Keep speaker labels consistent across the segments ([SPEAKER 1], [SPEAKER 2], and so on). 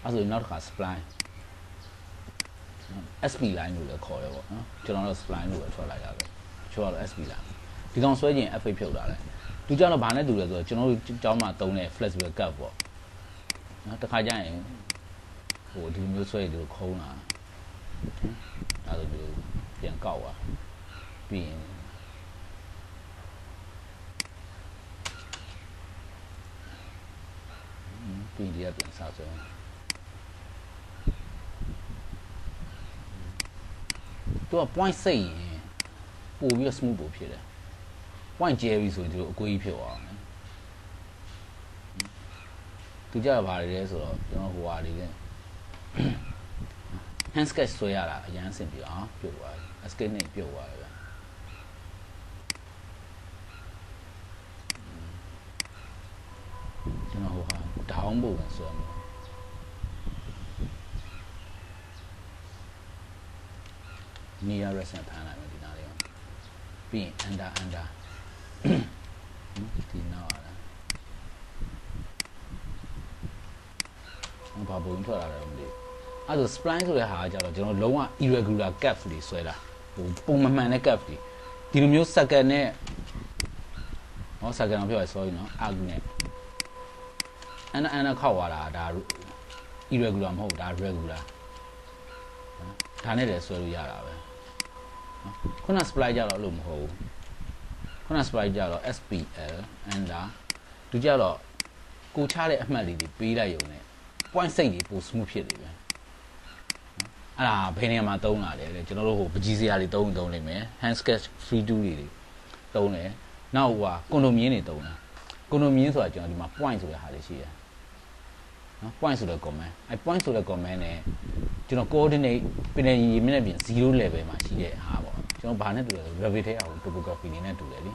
[SPEAKER 1] အဲ့ဆိုနောက်တစ်ခါ spline SP line လို့လည်းခေါ်ရပေါ့နော်ကျွန်တော်တို့ spline လို့ပဲထွက်လိုက်တာပဲကျွန်တော်တို့ SP line ဒီကောင်ဆွဲခြင်း F8 ဖြုတ်လာတယ်သူကြတော့ဘာနဲ့တူလဲဆိုတော့ကျွန်တော်တို့ကျောင်းမှာသုံးတဲ့ flexible cut ပေါ့နော်တစ်ခါကျရင်ဟိုဒီမျိုးဆွဲဒီခုံးလာအဲ့လိုမျိုးပြန်ကောက်သွားပြီးရင်ပြီးဒီကပြန်စားဆွဲသူက point စိတ်ရင်ပို့ပြီး smooth ပို့ဖြစ်တယ် point ကျဲပြီဆိုရင်သူတို့အကွေးကြီးဖြစ်သွားအောင်သူကြတာဘာတွေလဲဆိုတော့ကျွန်တော်ဟိုဟာတွေလဲ hand sketch ဆွဲရတာအရန်အဆင်ပြေအောင်ပြုတ်သွားတယ် sketch နဲ့ပြုတ်သွားတယ်ဗျကျွန်တော်ဟိုဟာ down ပုံစံဆွဲမှာနီယာ resent ဖမ်းလိုက်မယ်ဒီနားလေးရောပြီးရင် under ဒီနောက်လာဘာပုံထွက်လာတယ်မသိအဲ့ဒါ spline ဆိုတဲ့ဟာကကြတော့ကျွန်တော်လုံးဝ irregular cap တွေဆွဲတာဟိုပုံမမှန်တဲ့ cap တွေဒီလိုမျိုး second နဲ့ဟော second အောင်ပြောရ sorry နော် arc နဲ့အခောက်သွားတာဒါ irregular မဟုတ်ဒါ regular ဒါနဲ့လည်းဆွဲလို့ရတာပဲခုန spline ကြတော့လို့မဟုတ်ဘူးခုန spline ကြတော့ SPL under သူကြတော့ကိုချတဲ့အမှတ်လေးတွေပေးလိုက်ရုံနဲ့ point စိတ်တွေပို smooth ဖြစ်နေပြန်အဲ့ဒါဘယ်နေရာမှာသုံးလာလဲကျွန်တော်တို့ဟိုပကြီးစရာတွေသုံးလိမ့်မယ် hand sketch free tool တွေသုံးတယ်နောက်ဟိုဟာကွန်ဒိုမြင်းတွေသုံးတာကွန်ဒိုမြင်းဆိုတာကျွန်တော်ဒီမှာ point ဆိုတဲ့ဟာတွေရှိတယ်နော် point ဆိုတဲ့ command အဲ့ point ဆိုတဲ့ command နဲ့ကျွန်တော် coordinate ပြင်နေရမြင့်ပြင်0 level မှာရှိတဲ့ဟာပေါ့ကျွန်တော်ဘာနဲ့တူလဲဆို Revit ထဲအောင် topography နေနဲ့တူတယ်လी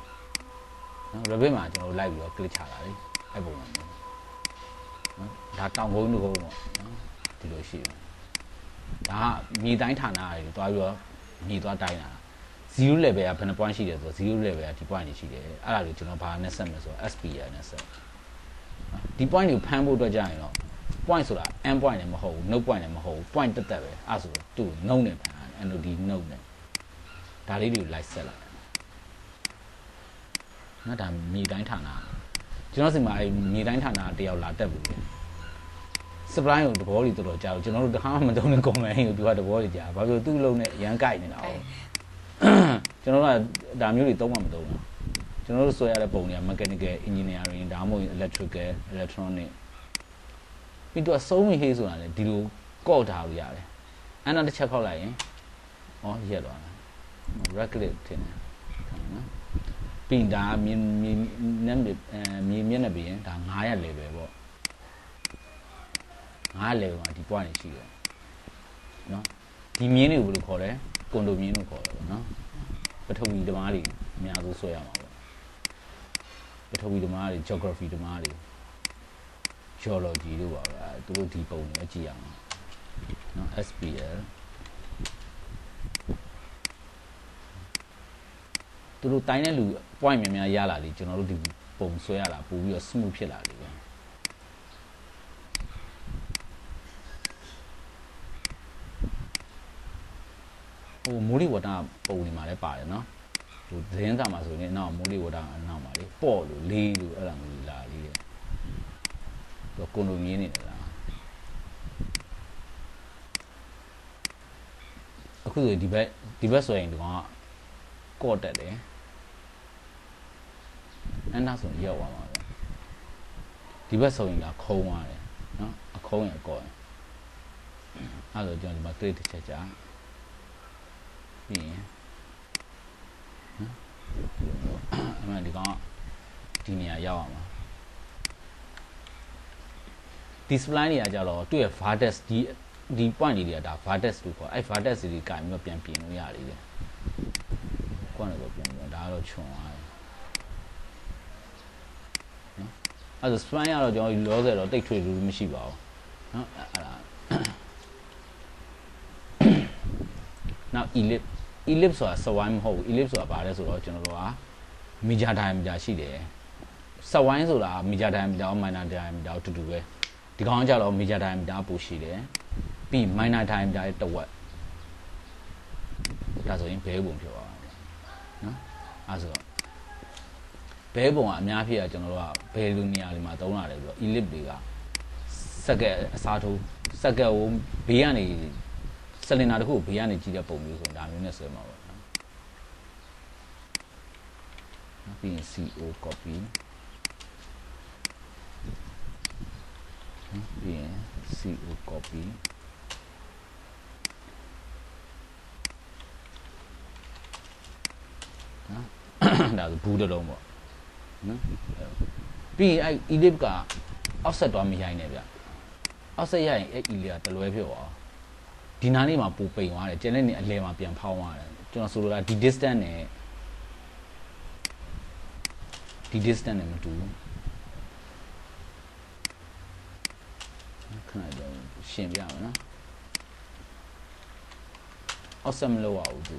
[SPEAKER 1] နော် Revit မှာကျွန်တော်လိုက်ပြီးတော့ click ချတာလीအဲ့ပုံစံမျိုးနော်ဒါတောင်ကုန်းတို့ပေါ့နော်ဒီလိုရှိတယ်ဒါကမြေတိုင်းဌာနတွေတွားပြီးတော့မြေသွားတိုင်းတာ0 level ကဘယ်နှ point ရှိတယ်ဆိုတော့0 level ကဒီ point ကြီးရှိတယ်အဲ့ဒါကိုကျွန်တော်ဘာနဲ့ဆက်မလဲဆိုတော့ SPL နဲ့ဆက်ဒီ point ကိုဖမ်းဖို့အတွက်ကြရင်တော့ point ဆိုတာ end point လည်းမဟုတ်ဘူး node point လည်းမဟုတ်ဘူး point တက်ပဲအဲ့ဆိုတော့သူ့ node နဲ့ဖမ်းတယ် node node နဲ့ဒါလေးတွေကိုလိုက်ဆက်လိုက်နော်ဒါမြေတိုင်းဌာနကျွန်တော်စီမှာအဲ့မြေတိုင်းဌာနတယောက်လာတက်ဘူးလေ supply ကိုတဘောတွေတော်တော်ကြာကျွန်တော်တို့တခါမှမသုံးတဲ့ comment ကိုသူကတဘောတွေကြာဘာလို့သူ့လုံးနဲ့ရန်ကြိုက်နေတာ哦ကျွန်တော်ကဒါမျိုးတွေသုံးမှမသုံးဘူးကျွန်တော်တို့ဆွဲရတဲ့ပုံတွေက mechanical engineering ဒါမှမဟုတ် electrical electronic ပြီးတော့စုံးမိဟေးဆိုတာလေဒီလိုကော့ထားလို့ရတယ်အဲ့နောက်တစ်ချက်ခောက်လိုက်ရင်ဩရက်သွားတာ regulate တင်တယ်နော်ပြီးဒါမြင်းနဲ့မျက်နှာပြင်ဒါ900 level ပေါ့900 level မှာဒီ point တွေရှိတယ်နော်ဒီမြင်းတွေကိုဘယ်လိုခေါ်လဲကွန်ဒိုမြင်းလို့ခေါ်တယ်ပေါ့နော်ပထဝီဓမ္မတွေအများဆုံးဆွဲရမှာပေါ့ပထဝီဓမ္မတွေ geography ဓမ္မတွေ geology တို့ပါပဲသူတို့ဒီပုံတွေကြည့်ရအောင်နော် SPL သူတို့တိုင်းတဲ့လူ point များများရလာလေကျွန်တော်တို့ဒီပုံဆွဲရတာပို့ပြီးတော့ smooth ဖြစ်လာလေပဲဟိုမိုးလေဝသပုံတွေမှာလည်းပါတယ်နော်ဟိုသတင်းစာမှာဆိုရင်နောက်မိုးလေဝသအနောက်မှာလေပေါ့လို့လေးလို့အဲ့ဒါမျိုးလာလေးတယ်သူကွန်ဒိုမြင်းနေတယ်လားအခုဆိုဒီဘက်ဆိုရင်ဒီကောင်ကကော့တက်တယ်အဲ့နောက်ဆိုရောက်သွားမှာပဲဒီဘက်ဆိုရင်ကခုံးသွားတယ်နော်အခုံးရကော့ရအဲ့လိုကျွန်တော်ဒီမှာ click တစ်ချက်ကြာပြီးရင်နော်အမှန်ဒီကောင်ဒီနေရာရောက်အောင်ပါဒီ spline တွေကကြတော့သူ့ရဲ့ vertex ဒီ point တွေကဒါ vertex လို့ခေါ်အဲ့ vertex တွေကင်ပြီးတော့ပြန်ပြင်လို့ရတယ်လေကွန်းတော့ပြန်ပြီးဒါကတော့ခြုံသွားတယ်နော်အဲ့ဒါ spline ကတော့ကျွန်တော်လောဆယ်တော့တိတ်ထွေလို့မရှိပါဘူးနော်အဲ့ဒါနောက် ellipse ဆိုတာ sawine မဟုတ်ဘူး ellipse ဆိုတာဘာလဲဆိုတော့ကျွန်တော်တို့က major diameter ရှိတယ် sawine ဆိုတာ major diameter နဲ့ minor diameter တူတူပဲ ဒီကောင်ကြတော့ major diameter ပိုရှိတယ်ပြီး minor diameter ရဲ့တစ်ဝက်ဒါဆိုရင်ဘဲပုံဖြစ်သွားတယ်နော်အဲဆိုတော့ဘဲပုံကအများဖြစ်ရကျွန်တော်တို့ကဘယ်လိုနေရာတွေမှာသုံးလာတယ်ဆိုတော့ ellipse တွေကစက်ကက်အစားထိုးစက်ကက်ကိုဘေးကနေဆလင်ဒါတစ်ခုဘေးကနေကြည့်တဲ့ပုံမျိုးဆိုဒါမျိုးနဲ့ဆွဲမှာပေါ့နော်ပြီးရင် CO copy ပြီးရင် CO copy နော်ဒါဆိုဘူးတစ်လုံးပေါ့နော်ပြီးရင်အဲ့ ellipse က offset တော့မရိုင်းနဲ့ဗျ offset ရရင်အဲ့ ellipse ကတလွဲဖြစ်သွားဒီနားလေးမှာပူပိန်သွားတယ်ကျန်တဲ့နေအလဲမှာပြန်ဖောင်းသွားတယ်ကျွန်တော်ဆိုလိုတာဒီ distance နဲ့ဒီ distance နဲ့မတူဘူးခဏတော့ရှင်းပြမယ်နော် offset မလုပ်ရဘူးသူ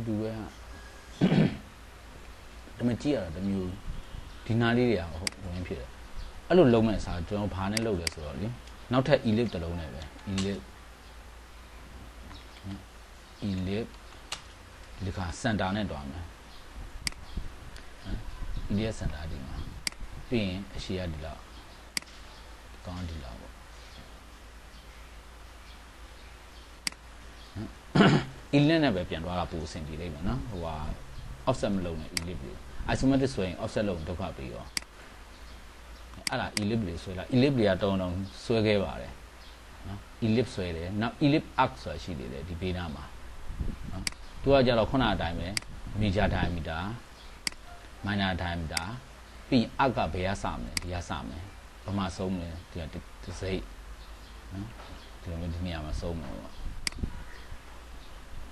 [SPEAKER 1] တူပဲဟာဒါမှကြည့်ရတာတမျိုးဒီနားလေးတွေကဟုတ်ဝင်ဖြစ်တယ်အဲ့လိုလုံးမဲ့အစားကျွန်တော်ဘာနဲ့လုပ်လဲဆိုတော့လေနောက်ထပ် ellipse တစ်လုံးနဲ့ပဲ ellipse ဒီခါ center နဲ့တွားမယ် ellipse center ဒီမှာပြီးရင်အရှိရဒီလောက်ကောင်းဒီလောက်ပေါ့ellipse နဲ့ပဲပြန်သွားတာပိုအဆင်ပြေလိမ့်မယ်နော်ဟိုဟာ offset မလုပ်နဲ့ ellipse တွေ isometric ဆိုရင် offset လုပ်ဒုက္ခပေးရောအဲ့ဒါ ellipse တွေဆွဲလာ ellipse တွေကတုံးဆွဲခဲ့ပါတယ်နော် ellipse ဆွဲတယ်နောက် ellipse arc ဆိုတာရှိသေးတယ်ဒီဘေးနားမှာနော်သူကကြတော့ခုနအတိုင်းပဲ major diameter minor diameter ပြီး arc ကဘယ်ကစမလဲဒီကစမယ်ဘာမှဆုံးမလဲဒီကတစ်စိတ်နော်ဒီလိုမျိုးဒီနေရာမှာဆုံးမယ်ပေါ့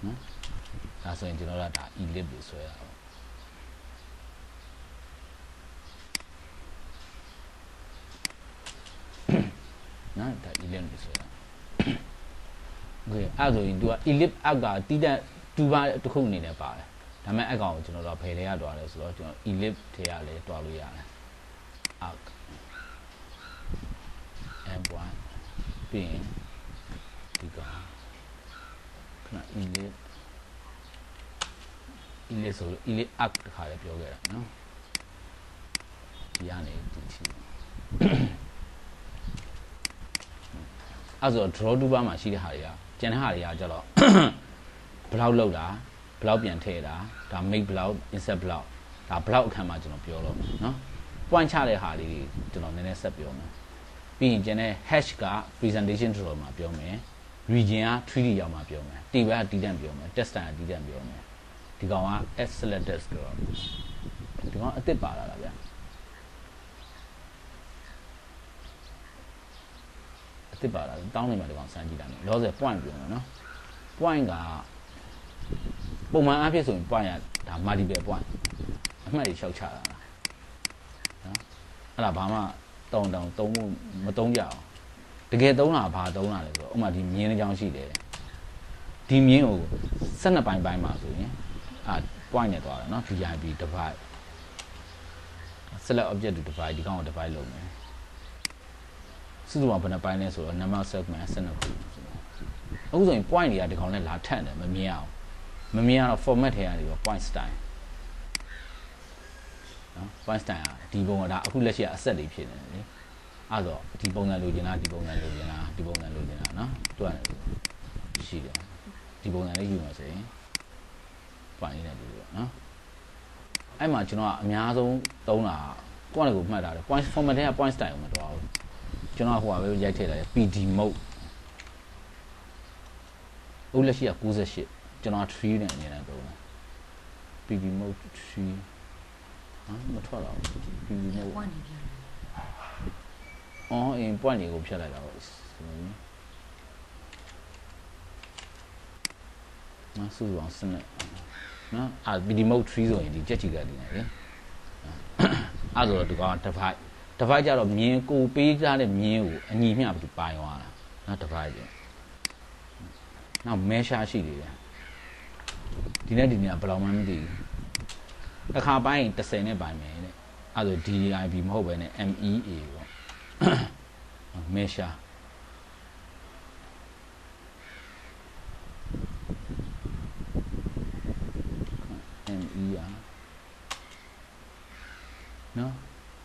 [SPEAKER 1] နော်ဒါဆိုရင်ကျွန်တော်တို့ဒါ ellipse တွေဆွဲရအောင်နော်ဒါ ellipse တွေဆွဲရโอเคအဲ့ဆိုရင် तू က ellipse arc ကတီးတဲ့2ပါးတစ်ခုအနေနဲ့ပါတယ်ဒါပေမဲ့အကောင်ကိုကျွန်တော်တို့ဖယ်ထဲရတွားလဲဆိုတော့ကျွန်တော် ellipse ထဲရလဲတွားလို့ရတယ် arc m point ပြီးရင်ဒီကောင်ခဏ ellipseဆို ellipse arc တခါလည်းပြောခဲ့တာနော်ဒီကနေဒီချီအဲ့ဆို draw to bar မှာရှိတဲ့ဟာတွေကကျန်တဲ့ဟာတွေကကြတော့ဘယ်လောက်လောက်တာဘယ်လောက်ပြန်ထည့်တာဒါ make ဘယ်လောက် insert ဘယ်လောက်ဒါဘယ်လောက်အခန်းမှာကျွန်တော်ပြောတော့မယ်နော် point ချတဲ့ဟာလေးတွေကျွန်တော်နည်းနည်းဆက်ပြောမယ်ပြီးရင်ကျန်တဲ့ hash က presentation tutorial မှာပြောမယ် region က 3D ရောက်မှာပြောမယ် table က D10 ပြောမယ် test time က D10 ပြောမယ်ဒီကောင်က s selected ဆိုတော့ဒီကောင်အစ်စ်ပါလာတာဗျအစ်စ်ပါလာတောင်းနေမှာဒီကောင်စမ်းကြည့်တာနော်လောဆယ် point ပြောမယ်နော် point ကပုံမှန်အားဖြင့်ဆိုရင် point ကဒါ multiple point အမှတ်တွေလျှောက်ချတာနော်အဲ့ဒါဘာမှတုံမှုမတုံးကြအောင်တကယ်တုံးတာဘာတုံးတာလဲဆိုတော့ဥပမာဒီမြင်းတစ်ချောင်းရှိတယ်ဒီမြင်းကို12ပိုင်းပိုင်းမှာဆိုရင်point နဲ့သွားတယ်နော် DIB divide select object to divide ဒီကောင်ကို divide လုပ်မယ်စုစုပေါင်းဘယ်နှပိုင်းလဲဆိုတော့ number segment 12ခုအခုဆိုရင် point တွေကဒီကောင်နဲ့လာထက်တယ်မမြင်အောင်မမြင်အောင် format ထဲကနေတော့ point style နော် point style ဒီပုံကဒါအခုလက်ရှိကအဆက်လေးဖြစ်နေတယ်လေအဲ့တော့ဒီပုံစံလိုချင်လားဒီပုံစံလိုချင်လားဒီပုံစံလိုချင်လားနော်သူကရှိတယ်ဒီပုံစံလေးယူမှာဆိုရင် point လေးနဲ့တူတယ်နော်အဲ့မှာကျွန်တော်ကအများဆုံးသုံးတာကိုယ့်နဲ့ကိုမှတ်ထားတယ် point format ထဲက point style ကိုမတော်ဘူးကျွန်တော်ဟိုဟာပဲရိုက်ထည့်လိုက်တယ် PD mode ဥလက်ရှိက98ကျွန်တော်3နဲ့အများနဲ့သုံးတယ် PD mode 3မထွက်တော့ PD mode အော်အင်း point တွေကိုဖြတ်လိုက်တာပေါ့မဆူအောင်စနစ် နော်အာ PD mode 3ဆိုရင်ဒီကြက်ချီကတည်နေလေအဲ့ဆိုတော့ဒီကောင် divide ကြတော့မြင်းကိုပေးကြတဲ့မြင်းကိုအညီမျှပြီးပိုင်သွားတာနော် divide ပြန်နောက် measure ရှိသေးတယ်ဒီနေ့ဘယ်လောက်မှမသိဘူးတစ်ခါပိုင်း30နဲ့ပိုင်မယ်တဲ့အဲ့ဆို DIB မဟုတ်ပဲနဲ့ MEA ပေါ့ measure MEA နော်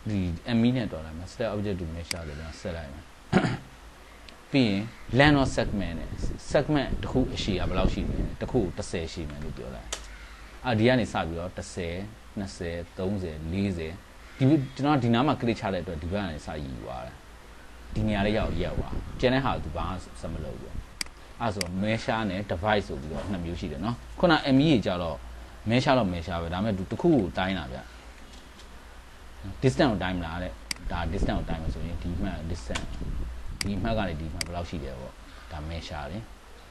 [SPEAKER 1] ဒီ ME နဲ့တော်လာမယ် set object to measure လို့ကျွန်တော်ဆက်လိုက်မယ်ပြီးရင် land of segment နဲ့ segment တစ်ခုအရှိကဘယ်လောက်ရှိလဲတစ်ခု30ရှိမယ်လို့ပြောလိုက်ဒီကနေစပြီးတော့10 20 30 40ဒီကျွန်တော်ဒီနားမှာ click ချတဲ့အတွက်ဒီဘက်ကနေစရည်သွားတယ်ဒီနေရာလေးရောက်သွားကျန်တဲ့ဟာသူဘာစမလုပ်ဘူးအဲ့ဆို measure နဲ့ device ဆိုပြီးတော့နှစ်မျိုးရှိတယ်နော်ခုန ME ကြီးကြတော့ measure တော့ measure ပဲဒါပေမဲ့တစ်ခုကိုတိုင်းတာဗျ distance ကိုတိုင်းမလားတဲ့ဒါ distance ကိုတိုင်းမယ်ဆိုရင်ဒီမှတ် distance ဒီမှတ်ကနေဒီမှတ်ဘယ်လောက်ရှိတယ်ပေါ့ဒါ measure လေ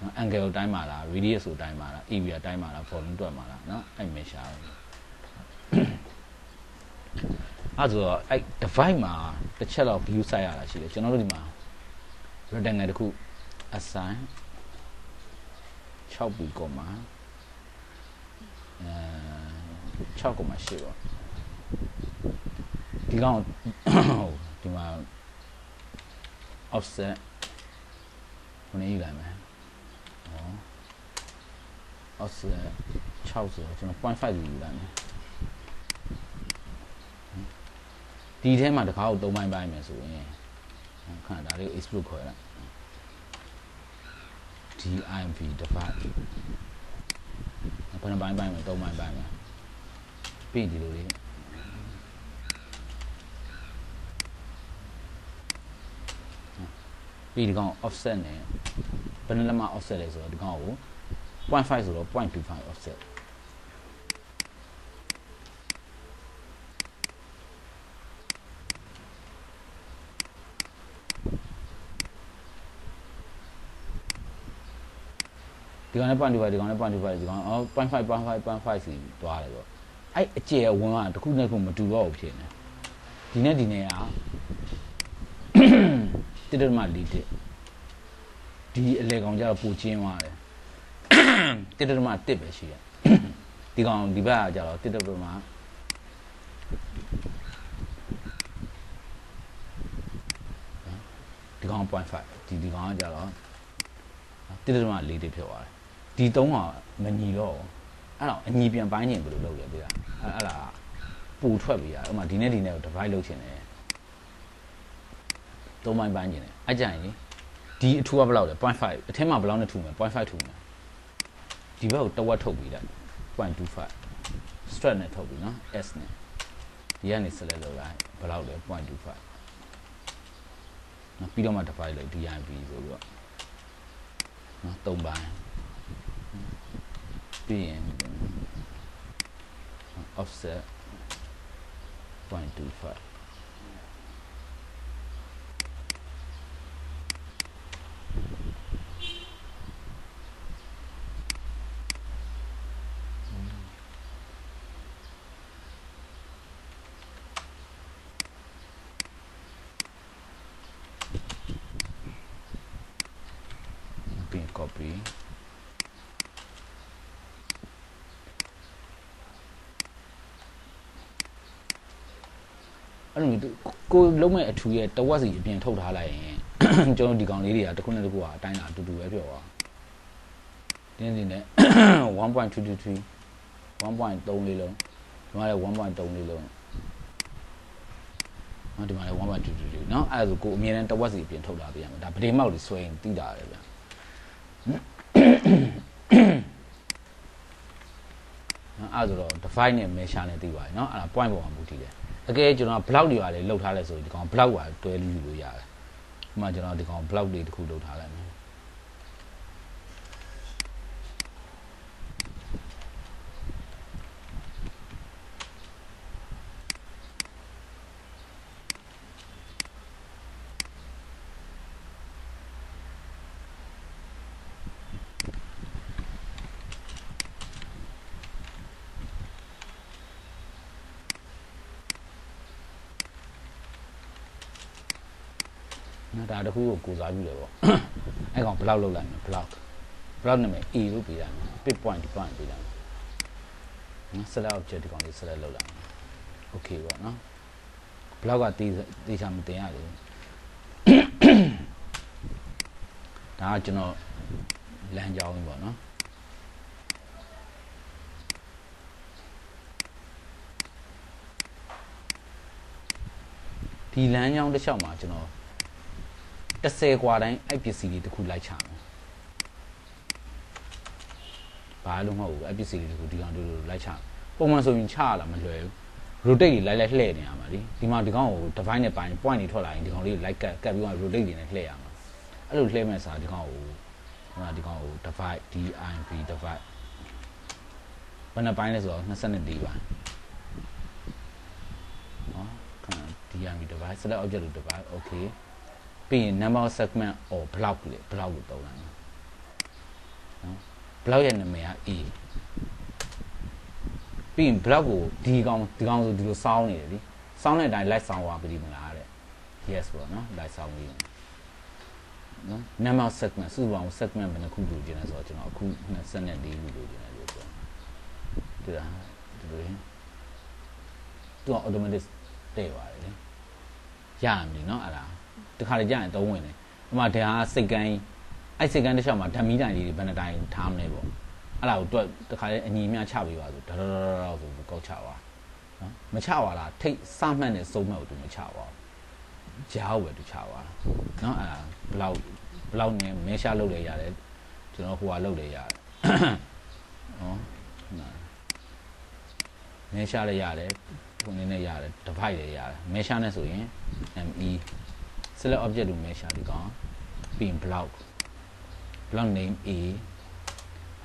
[SPEAKER 1] နော် angle ကိုတိုင်းပါလား radius ကိုတိုင်းပါလား area တိုင်းပါလား volume တွက်ပါလားနော်အဲ့ measure အဲ့ဆိုတော့အဲ့ divide မှာတစ်ချက်တော့ view စိုက်ရတာရှိတယ်ကျွန်တော်တို့ဒီမှာ rectangle တစ်ခု assign 6 b ကောမှာ6.8ပေါ့ဒီကောင်ဒီမှာ offset ဘယ်နည်းယူလိုက်မလဲoffset 6ဆိုတော့ကျွန်တော် 0.5 ယူလိုက်မယ်ဒီထဲမှာတစ်ခါကို3ပိုင်းပိုင်းမယ်ဆိုရင်ခဏဒါလေးကို explode ခေါ်လိုက် DIV divide ဘယ်နှပိုင်းပိုင်းမယ်3ပိုင်းပိုင်းမယ်ပြီးဒီလိုလေးပြီးဒီကောင် offset နဲ့ဘယ်နှလက်မ offset လဲဆိုတော့ဒီကောင်ကို 0.5 ဆိုတော့ 0.25 offsetဒီကောင်နဲ့ 0.25 ဒီကောင်နဲ့ 0.25 ဒီကောင်0.5 စီသွားတယ်ပေါ့အဲ့အကျယ်အဝန်းကတစ်ခုနဲ့တစ်ခုမတူတော့ဘူးဖြစ်နေဒီနဲ့ကတစ်တမ၄တစ်ဒီအလေကောင်ကျတော့ပိုကျင်းသွားတယ်တစ်တမတစ်ပဲရှိတယ်ဒီကောင်ဒီဘက်ကကျတော့တစ်တမဒီကောင် 0.5 ဒီကောင်ကကျတော့တစ်တမ၄တစ်ဖြစ်သွားတယ်ဒီ3ကမညီတော့အဲ့တော့အညီပြန်ပိုင်းခြင်းဘယ်လိုလုပ်လဲပြတာအဲ့ဒါပူထွက်ပြီးရဥမာဒီနဲ့ကို divide လုပ်ချင်တယ်3ပိုင်းပိုင်းခြင်းတယ်အကြိုင်လေဒီအထူကဘယ်လောက်လဲ 0.5 အထက်မှာဘယ်လောက်နဲ့ထူမယ် 0.5 ထူမယ်ဒီဘက်ကိုတဝက်ထုတ်ပြီးလိုက် 0.25 straight နဲ့ထုတ်ပြီးနော် s နဲ့ဒီကနေ select လုပ်လိုက်ဘယ်လောက်လဲ 0.25 နော်ပြီးတော့မှ divide လုပ် DIV ဆိုပြီးတော့နော်3ပိုင်းပြီးရင် offset 0.25ပြီး copyအဲ့လိုကိုလုံးမဲ့အထူရဲ့တဝက်စီအပြင်ထုတ်ထားလိုက်ရင်ကျွန်တော်ဒီကောင်လေးတွေကတစ်ခုနဲ့တစ်ခုကအတိုင်းတာအတူတူပဲပြောသွားတင်းစီနဲ့1.223 1.3 လေးလုံးဒီမှာလည်း 1.3 လေးလုံးနော်ဒီမှာလည်း 1.223 နော်အဲ့ဒါဆိုကိုအမြဲတမ်းတဝက်စီအပြင်ထုတ်လာပြရမှာဒါဗဒေမောက်လေးဆွဲရင်တိတာရတယ်ဗျနော်အဲ့ဒါဆိုတော့ divide နဲ့ measure နဲ့သိပါတယ်နော်အဲ့ဒါ point ပေါ်မှာမူတည်တယ်အကယ်ကျွန်တော် block တွေကလည်းလောက်ထားလဲဆိုရင်ဒီကောင် block ပါတွဲလူလို့ရတယ်ဥပမာကျွန်တော်ဒီကောင် block တွေတစ်ခုလောက်ထားလိုက်မယ် ဒါတခုကိုကိုစားပြုတယ်ပေါ့အဲ့ကောင်ဘလောက်လောက်လိုက်မယ်ဘလောက်နာမည် A လို့ပေးလိုက်မယ် bit point point ပေးလိုက်မယ်နော် select object ဒီကောင်လေး select လုပ်လိုက်မယ် okay ပေါ့နော်ဘလောက်ကတေချာမတင်ရလေဒါကကျွန်တော်လမ်းကြောင်းပေါ့နော်ဒီလမ်းကြောင်းတစ်လျှောက်မှာကျွန်တော်10กว่าတိုင်းအဲ့ပစ္စည်းတွေတစ်ခုလိုက်ချမယ်ဘာလို့မဟုတ်ဘူးအဲ့ပစ္စည်းတွေတစ်ခုဒီကောင်တို့လိုက်ချပုံမှန်ဆိုရင်ချရတာမလွယ်ဘူး rotate တွေလိုက်လှည့်နေရမှာလीဒီမှာဒီကောင်ကို divide နဲ့ပိုင်း point တွေထွက်လာရင်ဒီကောင်လေးလိုက်ကတ်ပြီးတော့ rotate တွေနဲ့လှည့်ရမှာအဲ့လိုလှည့်မဲ့စာဒီကောင်ကိုဒီကောင်ကို divide div divide ဘယ်နှပိုင်းလဲဆိုတော့24ပိုင်းနော်ခဏ div divide select object လို့ divide okay ပြီးရင် number of segment or block လေ block ကိုသုံးလိုက်နော် block ရဲ့နာမည်က A ပြီးရင် block ကိုဒီကောင်ဆိုဒီလိုစောင်းနေတယ်လीစောင်းတဲ့အတိုင်း light စောင်းသွားပြီမလားတဲ့ yes ပေါ့နော် light စောင်းပြီနော် number of segment စုစုပေါင်း segment ဘယ်နှခုလိုချင်လဲဆိုတော့ကျွန်တော်အခု24ခုလိုချင်တယ်လို့ပြောတယ်ဒါဒီလိုသူက automatic တဲ့ပါတယ်လေရရမယ်နော်အဲ့ဒါတခါလေကြာရင်သုံးဝင်တယ်ဥပမာဒါကစိတ်ကန်းအဲ့စိတ်ကန်းတစ်လျှောက်မှာဓာတ်မီတိုင်လေးတွေဘယ်နှတိုင်ထားမလဲပေါ့အဲ့ဒါကိုတွက်တခါလေအညီအမျှချပေးပါဆိုဒါဆိုကောက်ချပါနော်မချပါလားထိတ်စမှတ်နဲ့စုံမှတ်ကိုသူမချပါဘူးကြားဝယ်သူချပါနော်အဲ့ဒါဘလောက်နဲ့မဲရှာလုပ်လေရတယ်ကျွန်တော်ဟိုဟာလုပ်လေရတယ်နော်မဲရှာလည်းရတယ်ဟိုနည်းနဲ့ရတယ်တစ်ဖိုက်လည်းရတယ်မဲရှာနဲ့ဆိုရင် me select object လို့မဲရှာဒီကောင်ပြီးရင် block name a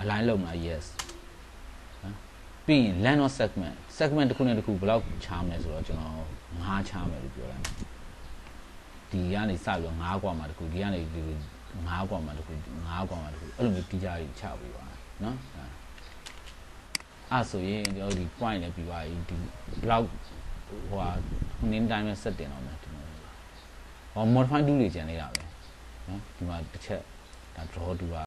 [SPEAKER 1] align လုပ်မှာ yes ပြီးရင် land of segment တစ်ခုနဲ့တစ်ခု block ချားမယ်ဆိုတော့ကျွန်တော်9ချားမယ်လို့ပြောလိုက်မယ်ဒီကနေစပြီးတော့9กว่าမှာတစ်ခုဒီကနေဒီ9กว่าမှာတစ်ခု9กว่าမှာတစ်ခုအဲ့လိုမျိုးတီးကြပြီးချပေးပါနော်အဲ့ဆိုရင်ဒီ point လည်းပြီးပါပြီဒီ block ဟိုဟာနင်းတိုင်းပဲ set တင်တော့မယ်ဒီမှာဟော modify 2တွေကျန်နေတာပဲနော်ဒီမှာတစ်ချက်ဒါ draw 2ပါ